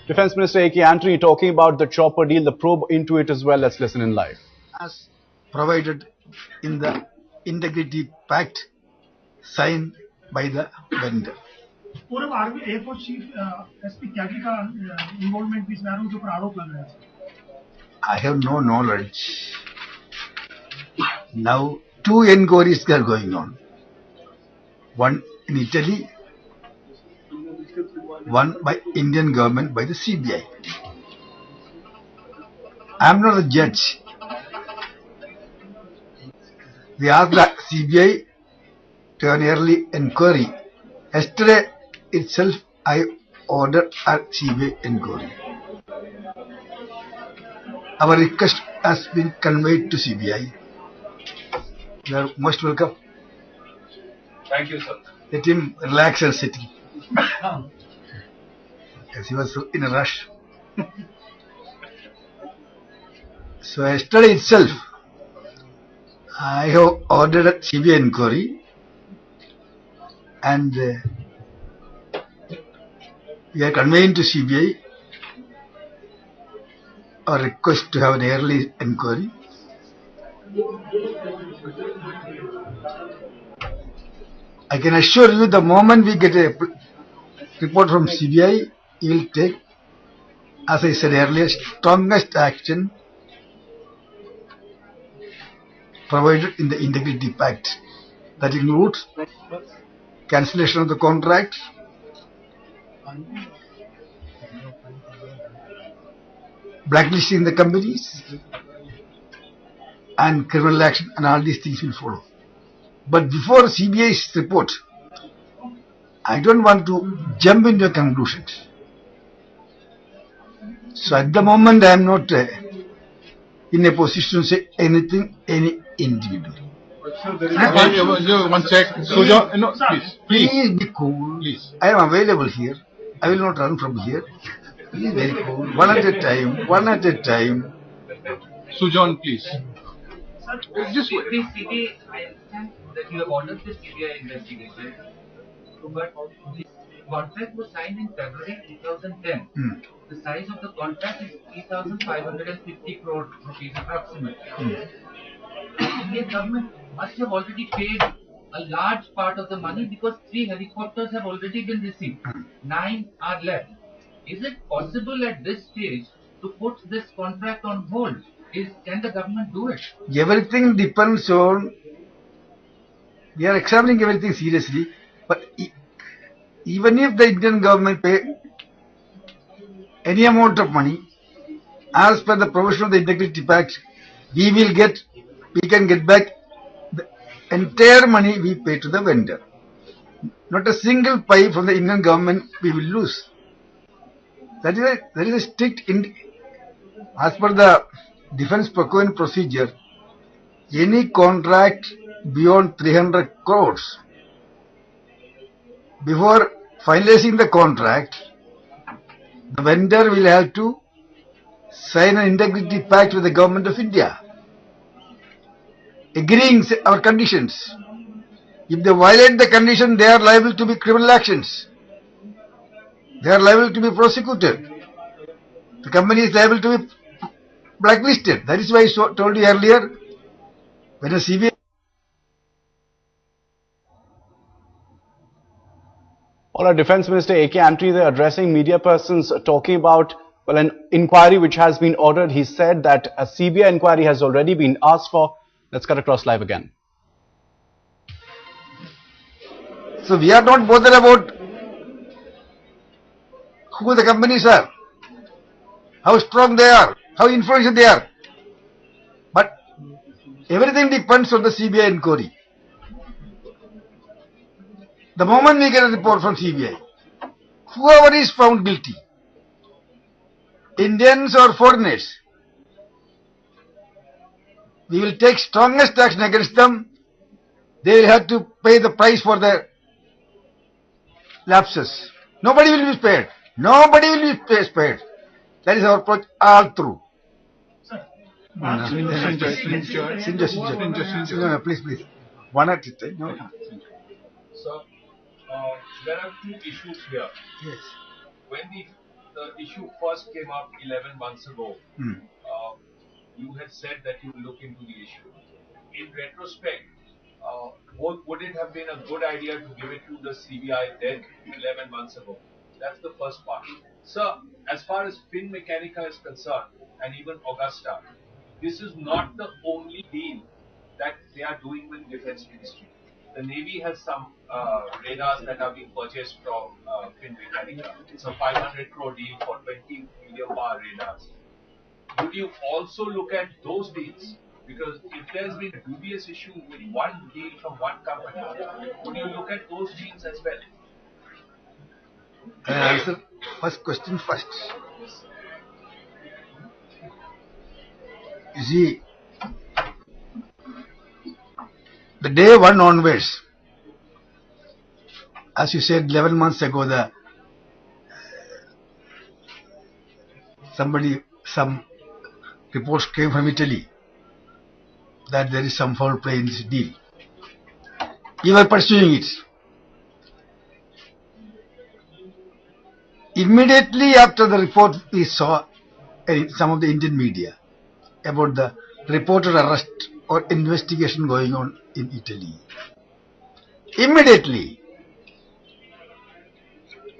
Defence Minister AK Antony talking about the chopper deal, the probe into it as well. Let's listen in live. As provided in the Integrity Pact signed by the vendor. पूर्व army air force chief SP कैगी का involvement भी इस matter के ऊपर आरोप लग रहा है. I have no knowledge. Now 2 inquiries are going on. One in Italy, one by Indian government by the CBI. I am not a judge. We asked the CBI to an early inquiry. Yesterday itself I ordered a CBI inquiry. Our request has been conveyed to CBI. You are most welcome. Thank you, sir. Let him relax and sit. Yes, he was in a rush. So yesterday itself, I have ordered a CBI inquiry, and we are conveying to CBI a request to have an early inquiry. I can assure you, the moment we get a report from CBI, we will take, as I said earlier, strongest action provided in the Integrity Pact. That includes cancellation of the contract, blacklisting the companies, and criminal action, and all these things will follow. But before CBI's report, I don't want to jump into conclusions. So at the moment I am not in a position to say anything, any individual. One sec. Sujan, no, Please be cool. Please. I am available here. I will not run from here. Please be very cool. One at a time. One at a time. Sujan, please. Just wait. CBI, I understand that you have ordered the CBI investigation, but this contract was signed in February 2010. The size of the contract is 3,550 crore rupees approximately. The Indian government must have already paid a large part of the money because 3 helicopters have already been received. 9 are left. Is it possible at this stage to put this contract on hold? Can the government do it? Everything depends on, we are examining everything seriously, but even if the Indian government pay any amount of money, as per the provision of the Integrity Pact, we can get back the entire money we pay to the vendor. Not a single pie from the Indian government we will lose. That is a strict, as per the defense procurement procedure, any contract beyond 300 crores, before finalizing the contract, the vendor will have to sign an Integrity Pact with the Government of India, agreeing our conditions. If they violate the condition, they are liable to be criminal actions. They are liable to be prosecuted. The company is liable to be blacklisted. That is why I told you earlier, when a CBI... All right, Defence Minister AK Antony there addressing media persons talking about, well, an inquiry which has been ordered. He said that a CBI inquiry has already been asked for. Let's cut across live again. So we are not bothered about who the companies are, how strong they are, how influential they are. But everything depends on the CBI inquiry. The moment we get a report from CBI, whoever is found guilty, Indians or foreigners, we will take strongest action against them. They will have to pay the price for their lapses. Nobody will be spared. Nobody will be spared. That is our approach all through. Sinja, please. One at a time. No. So, there are 2 issues here. Yes. When the the issue first came up 11 months ago, you had said that you will look into the issue. In retrospect, would it have been a good idea to give it to the CBI then 11 months ago? That's the first part. Sir, as far as Finmeccanica is concerned, and even Augusta, this is not the only deal that they are doing with Defence Ministry. The Navy has some radars that are being purchased from Finmeccanica. It's a 500 crore deal for 20 medium power radars. Would you also look at those deals? Because if there's been a dubious issue with one deal from one company, would you look at those deals as well? Can I answer first question first? You see, the day one onwards, as you said 11 months ago, some reports came from Italy that there is some foul play in this deal. We were pursuing it. Immediately after the report, we saw in some of the Indian media about the reported arrest or investigation going on in Italy. Immediately,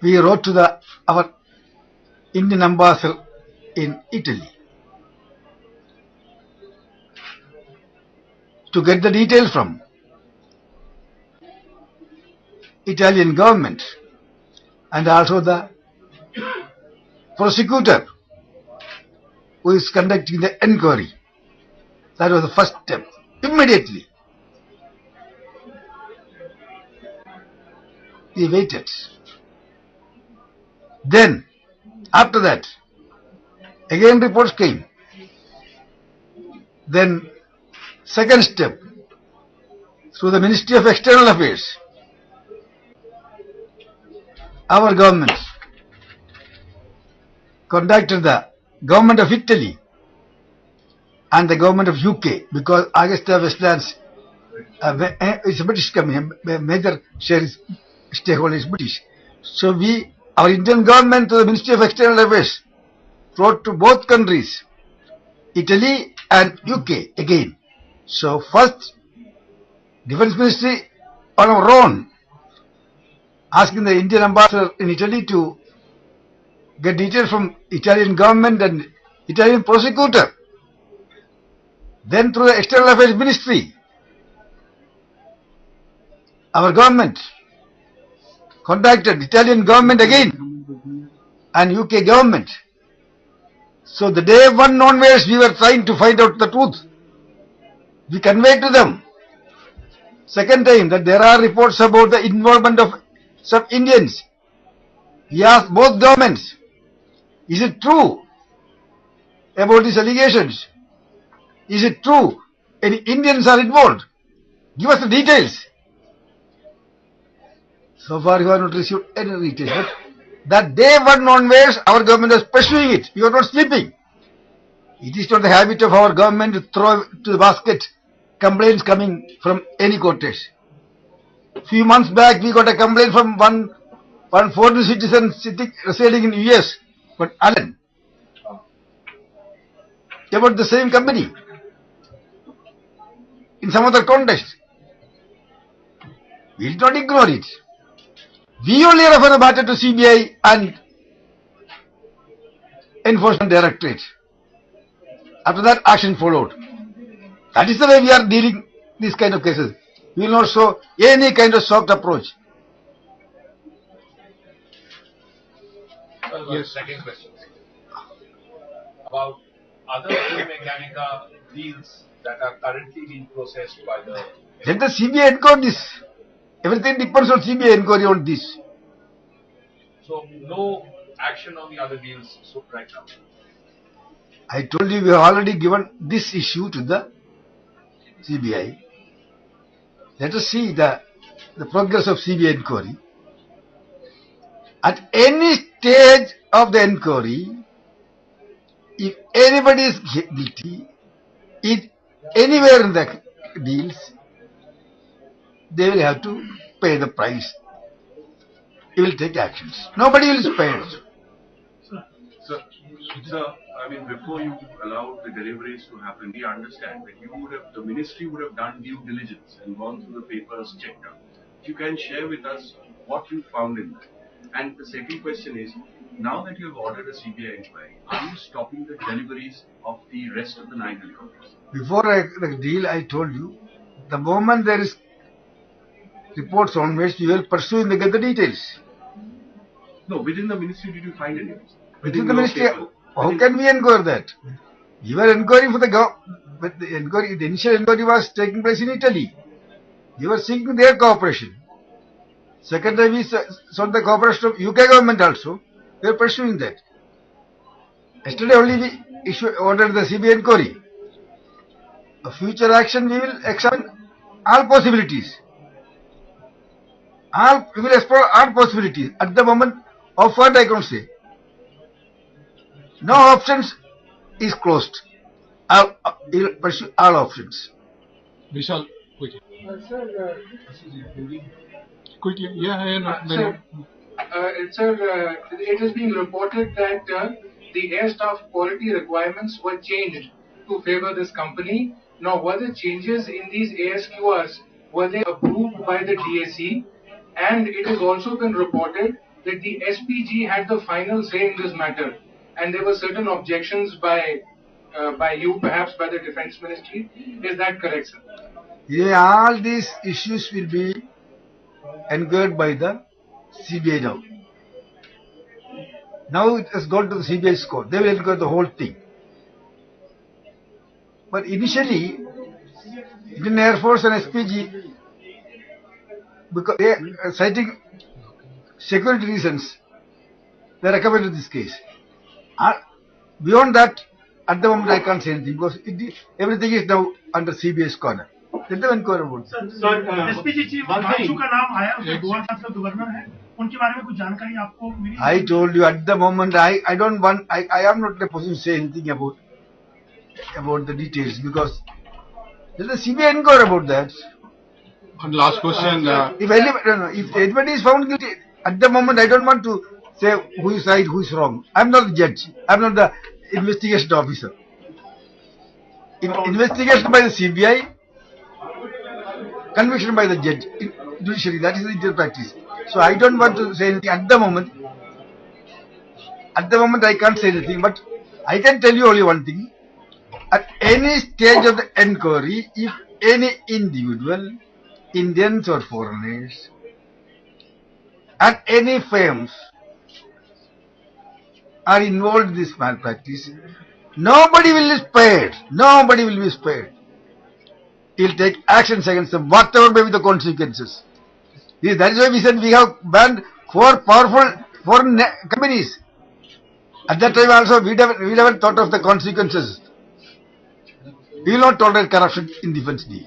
we wrote to our Indian ambassador in Italy to get the details from Italian government and also the prosecutor who is conducting the enquiry. That was the first step. Immediately, we waited. Then, after that, again reports came. Then, second step, through the Ministry of External Affairs, our government contacted the government of Italy and the government of UK, because Augusta Westlands is a British company, major stakeholder is British. So our Indian government to the Ministry of External Affairs wrote to both countries, Italy and UK again. So first, Defence Ministry on our own, asking the Indian ambassador in Italy to get details from Italian government and Italian prosecutor. Then through the External Affairs Ministry, our government contacted Italian government again and UK government. So the day one onwards, we were trying to find out the truth. We conveyed to them second time that there are reports about the involvement of some Indians. We asked both governments, is it true about these allegations? Is it true any Indians are involved? Give us the details. So far, we have not received any details. But that day one onwards, our government was pursuing it. We were not sleeping. It is not the habit of our government to throw to the basket complaints coming from any quarters. Few months back, we got a complaint from one foreign citizen residing in US, but Alan, about the same company in some other context. We did not ignore it. We only refer the matter to CBI and Enforcement Directorate. After that, action followed. That is the way we are dealing these kind of cases. We will not show any kind of soft approach. Yes. Second question. About other Finmeccanica deals that are currently being processed by the... Let the CBI enquire this. Everything depends on CBI inquiry on this. So, no action on the other deals right now? I told you we have already given this issue to the CBI. Let us see the progress of CBI inquiry. At any stage of the inquiry, if anybody is guilty, anywhere in the deals, they will have to pay the price. He will take actions. Nobody will spare. Sir, So, I mean, before you allowed the deliveries to happen, we understand that the ministry would have done due diligence and gone through the papers, checked out. If you can share with us what you found in that. And the second question is, now that you have ordered a CBI inquiry, are you stopping the deliveries of the rest of the 9 helicopters? Before the deal, I told you, the moment there is reports on which we will pursue and get the details. No, within the ministry, did you find any? Within the ministry, how can we inquire that? We were inquiring for but the initial inquiry was taking place in Italy. We were seeking their cooperation. Secondly, we sought the cooperation of UK government also. We are pursuing that. Yesterday only we ordered the CBI inquiry. A future action, we will examine all possibilities. We will explore all possibilities. At the moment, of what I can say, no options is closed. We will pursue all options. Vishal, quickly. Quickly, Sir, it is being reported that the air staff quality requirements were changed to favor this company. Now, were the changes in these ASQRs, were they approved by the DAC? And it has also been reported that the SPG had the final say in this matter. And there were certain objections by you, perhaps by the Defence Ministry. Is that correct, sir? Yeah, all these issues will be enquired by the CBI now. Now it has gone to the CBI's court. They will inquire the whole thing. But initially, Indian Air Force and SPG, because they are citing security reasons, they recommended this case. Beyond that, at the moment I can't say anything because everything is now under CBI's corner. Let them inquire about it. SPG chief Bachu का नाम आया, उसके गोवा का governor है, उनके बारे में कुछ जानकारी आपको मिली? I told you at the moment I am not in a position to say anything about the details because let the CBI inquire about that. One last question. If anybody is found guilty, at the moment I don't want to say who is right, who is wrong. I am not the judge. I am not the investigation officer. Investigation by the CBI, conviction by the judge, judiciary. That is the Indian practice. So I don't want to say anything at the moment. At the moment I can't say anything, but I can tell you only one thing. At any stage of the inquiry, if any individual, Indians or foreigners, at any firms are involved in this malpractice, nobody will be spared. Nobody will be spared. He will take actions against them, whatever may be the consequences. That is why we said we have banned 4 powerful foreign companies. At that time also, we never thought of the consequences. We will not tolerate corruption in defense deal.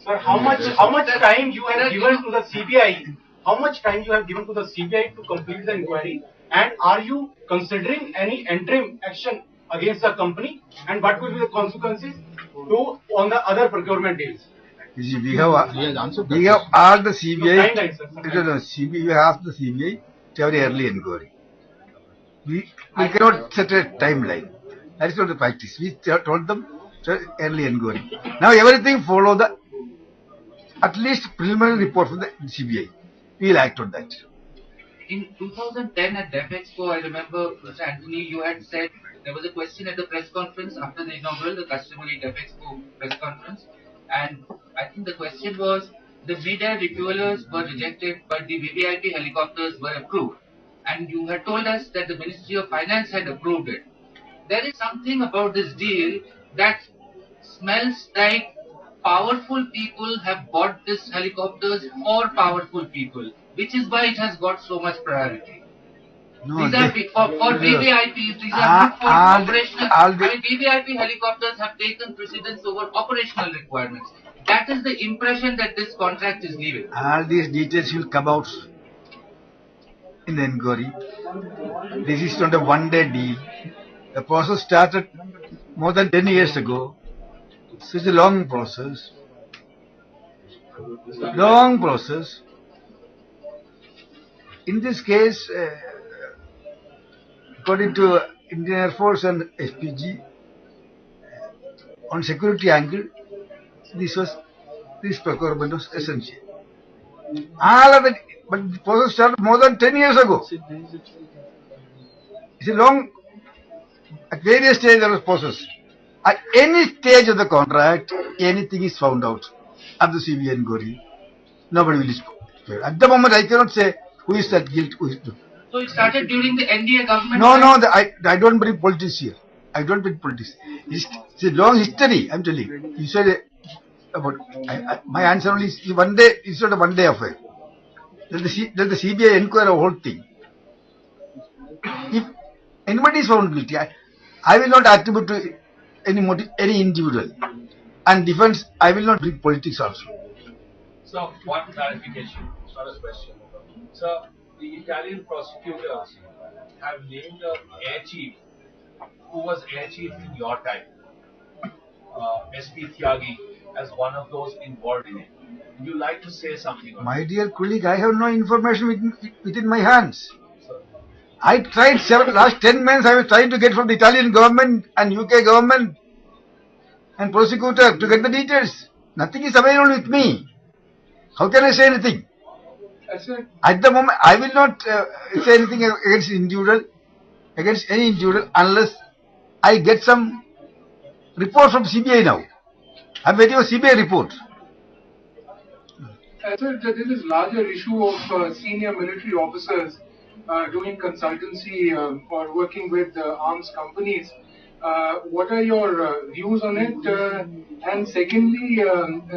Sir, how much time you have given to the CBI? How much time you have given to the CBI to complete the inquiry? And are you considering any interim action against the company? And what will be the consequences on the other procurement deals? You see, we have all the CBI. We have asked the CBI to have an early inquiry. We cannot set a timeline. That is not the practice. We told them to have early inquiry. Now everything follow the at least preliminary report from the CBI. We will act on that. In 2010 at DefExpo, I remember, Mr. Antony, you had said there was a question at the press conference after the inaugural, the customary DefExpo press conference, and I think the question was the mid-air refuelers were rejected, but the VVIP helicopters were approved. And you had told us that the Ministry of Finance had approved it. There is something about this deal that smells like powerful people have bought these helicopters for powerful people, which is why it has got so much priority. No, these are for VVIPs, these are not for operational. I mean, VVIP helicopters have taken precedence over operational requirements. That is the impression that this contract is leaving. All these details will come out in the inquiry. This is not a one-day deal. The process started more than 10 years ago. So it's a long process. Long process. In this case, according to Indian Air Force and SPG, on security angle, this procurement was essential. All of it, but the process started more than 10 years ago. It's a long, at various stages there was process. At any stage of the contract, anything is found out at the CBI inquiry. Nobody will spare. At the moment, I cannot say who is at guilt, who is not. So it started during the NDA government? No, I don't bring politics here. I don't bring politics. It's a long history, I'm telling you. You said about, my answer only is one day, it's not a one day affair. Let the CBI inquire the whole thing. If anybody is found guilty, I will not attribute to any individual. And defense, I will not bring politics also. So, one clarification, it's not a question. So, the Italian prosecutors have named the air chief, who was air chief in your time, SP Tyagi, as one of those involved in it. Would you like to say something on My dear colleague, I have no information within my hands. I tried last 10 months, I was trying to get from the Italian government and UK government and prosecutor to get the details. Nothing is available with me. How can I say anything? At the moment, I will not say anything against any individual, unless I get some report from CBI now. I'm waiting for CBI report. Sir, there is this larger issue of senior military officers doing consultancy or working with arms companies. What are your views on it? And secondly,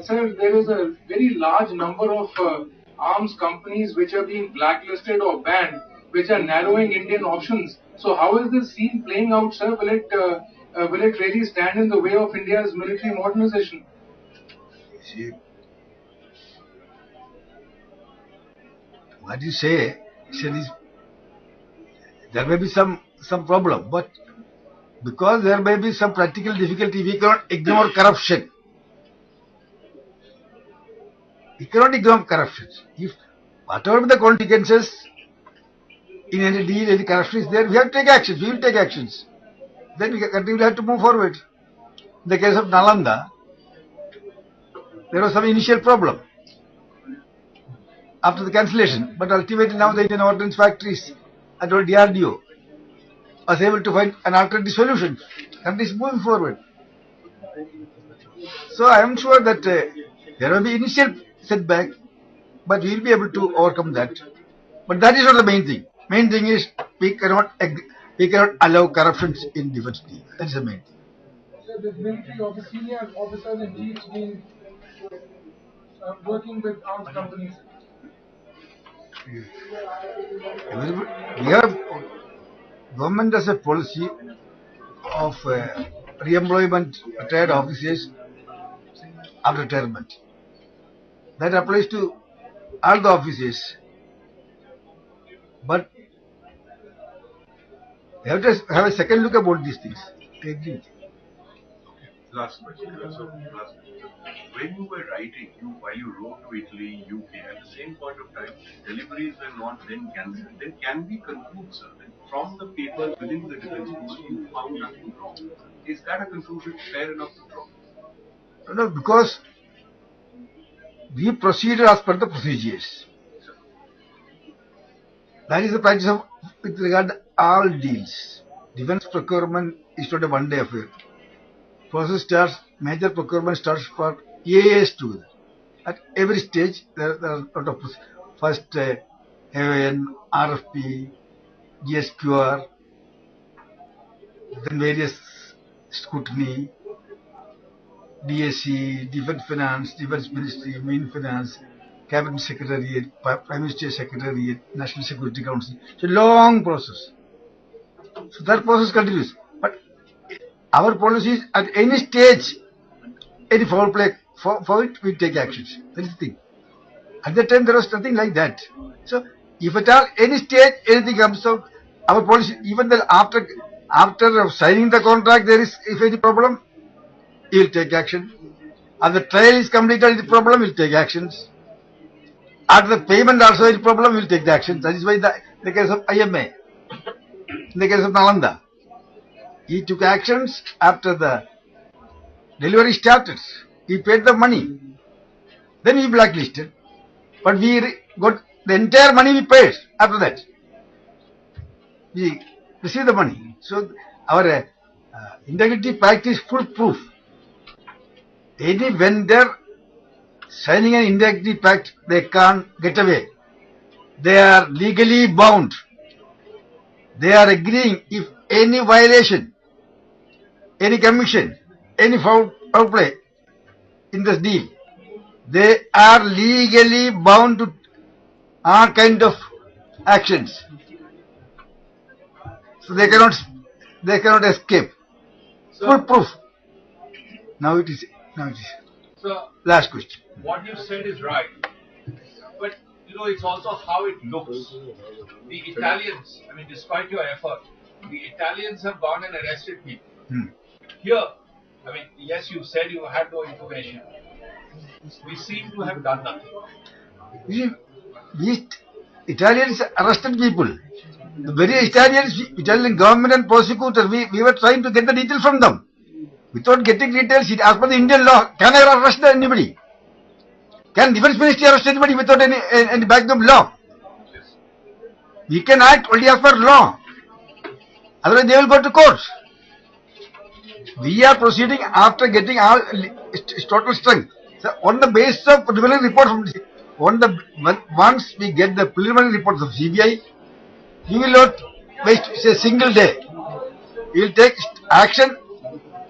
sir, there is a very large number of arms companies which are being blacklisted or banned, which are narrowing Indian options. So how is this scene playing out, sir? Will it really stand in the way of India's military modernization? See, what you say, there may be some problem, but because there may be some practical difficulty, we cannot ignore corruption. We cannot ignore corruption. If whatever the consequences in any deal, any corruption is there, we have to take actions. We will take actions. Then the country will have to move forward. In the case of Nalanda, there was some initial problem after the cancellation, but ultimately now the Indian Ordnance Factories and DRDO was able to find an alternative solution. Country is moving forward. So I am sure that there will be initial setback, but we will be able to overcome that. But that is not the main thing. Main thing is we cannot allow corruption in defense team. That is the main thing. So the military officers, senior officers and chiefs being working with arms companies. We have government has a policy of re-employment retired officers after retirement. That applies to all the officers. But we have to have a second look about these things. I agree. Last question. When you were writing, while you wrote to Italy, UK, at the same point of time, deliveries were not then cancelled. Then can we conclude, sir, that from the papers within the defense ministry, you found nothing wrong? Is that a conclusion fair enough to draw? No, because we proceeded as per the procedures. That is the practice of with regard to all deals. Defense procurement is not a one-day affair. Process starts, major procurement starts for years together. At every stage, there are a lot of first AON, RFP, GSQR, then various scrutiny, DSC, Defence Finance, Defence Ministry, Main Finance, Cabinet Secretariat, Prime Minister Secretariat, National Security Council. It's a long process. So that process continues. But our policy is at any stage, any foul play, for it we take actions. That is the thing. At that time there was nothing like that. So if at all any stage anything comes out, our policy, even then after signing the contract, there is if any problem, he will take action. After the trial is completed, the problem will take actions. After the payment also is problem, will take the actions. That is why the case of IMA, in the case of Nalanda, He took actions after the delivery started. He paid the money. Then we blacklisted. But we got the entire money we paid after that. We received the money. So our integrity pact is full proof. Any vendor signing an integrity pact, they can't get away. They are legally bound. They are agreeing if any violation, any commission, any foul play in this deal, they are legally bound to all kind of actions. So they cannot escape. Full proof. Now it is. So, Last question. what you said is right, but you know it's also how it looks. The Italians, I mean, despite your effort, the Italians have gone and arrested people. Here, I mean, yes, you said you had no information. We seem to have done nothing. You see, we Italians arrested people. The very Italian government and prosecutor, we were trying to get the details from them. Without getting details, as per the Indian law, can I arrest anybody? Can Defence Minister arrest anybody without any background law? We can act only as per law. Otherwise, they will go to court. We are proceeding after getting all total strength. So, on the basis of preliminary report once we get the preliminary reports of CBI, we will not waste a single day. We will take action,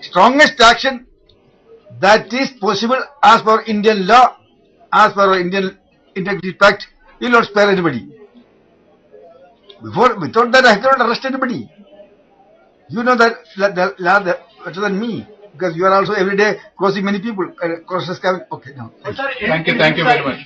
strongest action that is possible as per Indian law, as per our Indian Integrity Pact. We will not spare anybody. Without that, I cannot arrest anybody. You know that law better than me, because you are also every day crossing many people. Okay, now. Thank you very much.